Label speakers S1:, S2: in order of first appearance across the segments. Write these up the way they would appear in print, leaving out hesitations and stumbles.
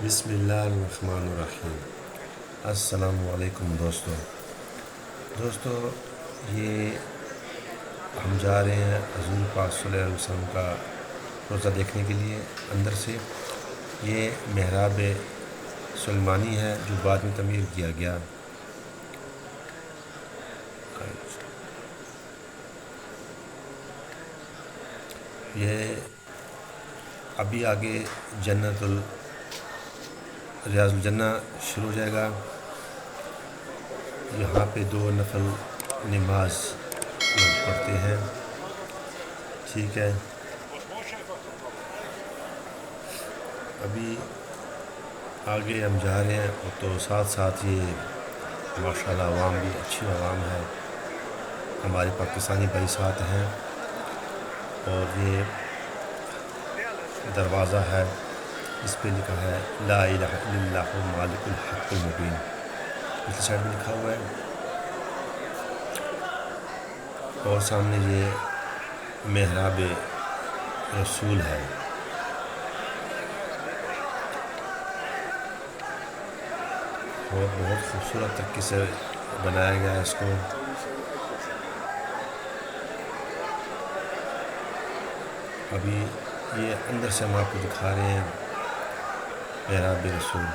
S1: بسم اللہ الرحمن الرحیم۔ السلام علیکم دوستو، یہ ہم جا رہے ہیں حضور پاک صلی اللہ علیہ وسلم کا روزہ دیکھنے کے لیے اندر سے۔ یہ محراب سلیمانی ہے جو بعد میں تعمیر کیا گیا۔ یہ ابھی آگے ریاض الجنہ شروع ہو جائے گا۔ یہاں پہ 2 نفل نماز لوگ پڑھتے ہیں، ٹھیک ہے۔ ابھی آگے ہم جا رہے ہیں اور تو ساتھ ساتھ یہ ماشاءاللہ عوام بھی اچھی عوام ہے، ہمارے پاکستانی بھائی ساتھ ہیں۔ اور یہ دروازہ ہے، اس پہ لکھا ہے لا الہ الا اللہ مالک الحق المبین، اس سائڈ میں لکھا ہوا ہے۔ اور سامنے یہ محراب رسول ہے۔ اور بہت خوبصورت طریقے سے بنایا گیا ہے اس کو۔ ابھی یہ اندر سے ہم آپ کو دکھا رہے ہیں محراب رسول۔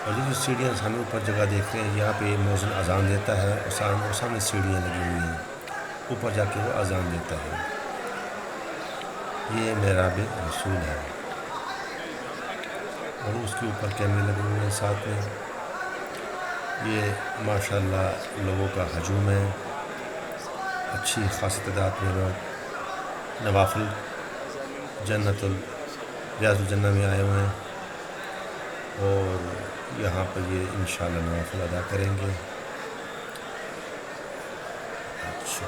S1: اور یہ جو سیڑھیاں ہمیں اوپر جگہ دیکھ رہے ہیں، یہاں پہ مؤذن اذان دیتا ہے اور سامنے سیڑھیاں لگی ہوئی ہیں، اوپر جا کے وہ اذان دیتا ہے۔ یہ محراب رسول ہے اور اس کے اوپر کیمرے لگے ہوئے ہیں ساتھ میں۔ یہ ماشاءاللہ لوگوں کا ہجوم ہے، اچھی خاصی تعداد میں لوگ نوافل ریاض الجنہ میں آئے ہوئے ہیں اور یہاں پر یہ انشاءاللہ نوافل ادا کریں گے۔ اچھا،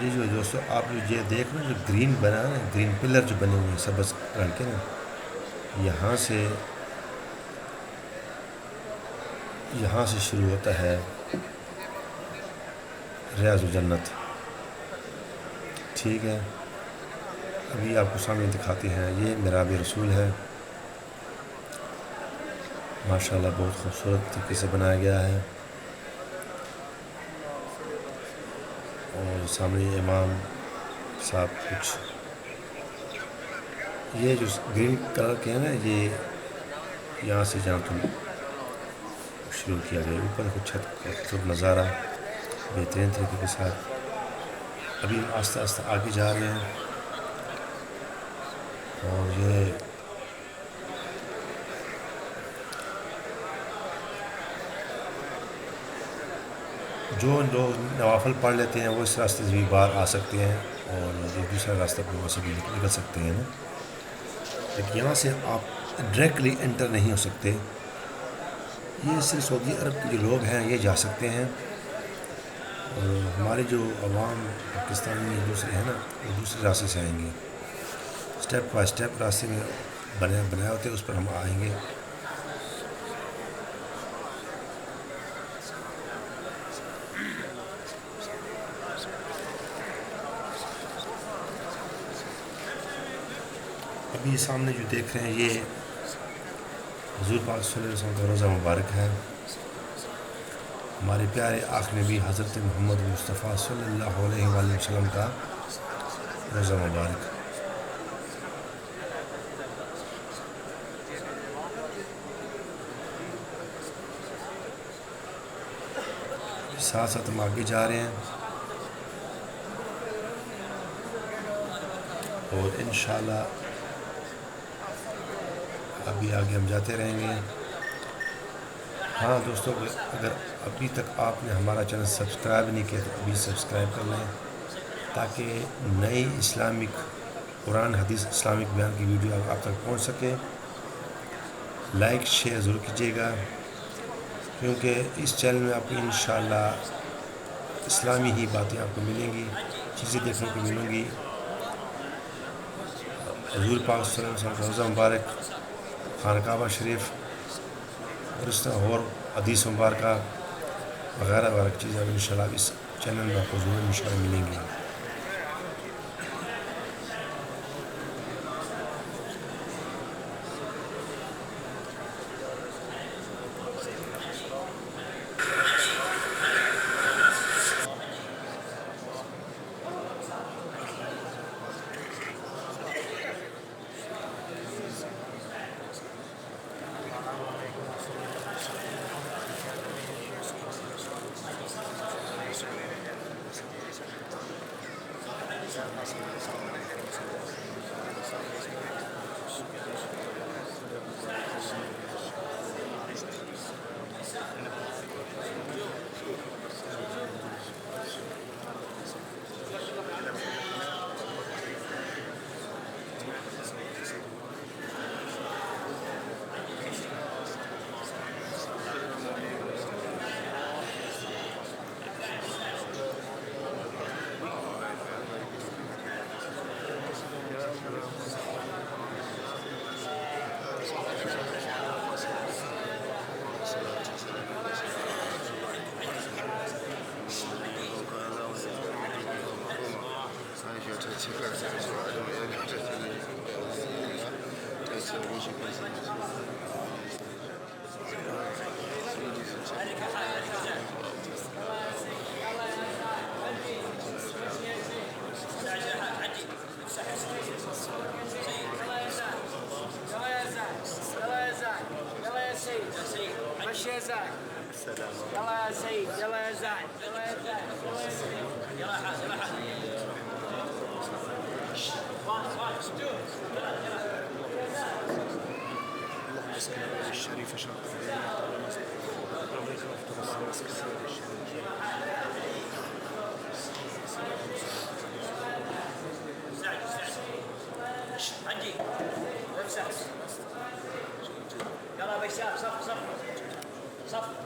S1: یہ جو دوستو آپ یہ دیکھ رہے ہیں، جو گرین بنا ہے، گرین پلر جو بنے ہوئے ہیں سبز رنگ کے نا، یہاں سے شروع ہوتا ہے ریاض الجنت، ٹھیک ہے۔ ابھی آپ کو سامنے دکھاتے ہیں، یہ محراب رسول ہے، ماشاءاللہ بہت خوبصورت طریقے سے بنایا گیا ہے۔ اور سامنے امام صاحب کچھ یہ جو گرین کلر کے ہیں نا، یہ یہاں سے جہاں تم شروع کیا گیا، اوپر کچھ چھت کا خوبصورت نظارہ بہترین طریقے کے ساتھ۔ ابھی ہم آہستہ آہستہ آگے جا رہے ہیں اور یہ جو لوگ نوافل پڑھ لیتے ہیں وہ اس راستے سے بھی باہر آ سکتے ہیں اور یہ دوسرا راستہ بھی وہاں سے بھی نکل سکتے ہیں نا، لیکن یہاں سے آپ ڈائریکٹلی انٹر نہیں ہو سکتے۔ یہ صرف سعودی عرب کے جو لوگ ہیں یہ جا سکتے ہیں، اور ہمارے جو عوام پاکستانی دوسرے ہیں نا، وہ دوسرے راستے سے آئیں گے، سٹیپ بائی سٹیپ راستے میں بنایا ہوتے ہیں، اس پر ہم آئیں گے۔ ابھی سامنے جو دیکھ رہے ہیں یہ حضور پاک صلی اللہ علیہ وسلم کا روزہ مبارک ہے، ہمارے پیارے آقا نبی حضرت محمد مصطفیٰ صلی اللہ علیہ وآلہ وسلم کا روزہ مبارک۔ ساتھ ساتھ ہم آگے جا رہے ہیں اور انشاءاللہ ابھی آگے ہم جاتے رہیں گے۔ ہاں دوستو، اگر ابھی تک آپ نے ہمارا چینل سبسکرائب نہیں کیا تو ابھی سبسکرائب کر لیں، تاکہ نئی اسلامک قرآن حدیث اسلامک بیان کی ویڈیو آپ تک پہنچ سکے۔ لائک شیئر ضرور کیجیے گا، کیونکہ اس چینل میں آپ کو انشاءاللہ اسلامی ہی باتیں آپ کو ملیں گی، چیزیں دیکھنے کو ملیں گی۔ حضور پاک صلی اللہ علیہ وسلم کا روزہ مبارک، خانہ کعبہ شریف اور اس طرح اور حدیث مبارکہ وغیرہ وغیرہ چیزیں اب انشاءاللہ اس چینل میں آپ کو ضرور انشاءاللہ ملیں گی۔
S2: مشي يا زايد. يلا يا سيد، يلا يا زايد، يلا يا زايد، يلا يا سيد، يلا حاج، يلا حاج.
S3: اللهم صل على الشريف شرف
S2: عندي نفسك. يلا بشار صف صف صف.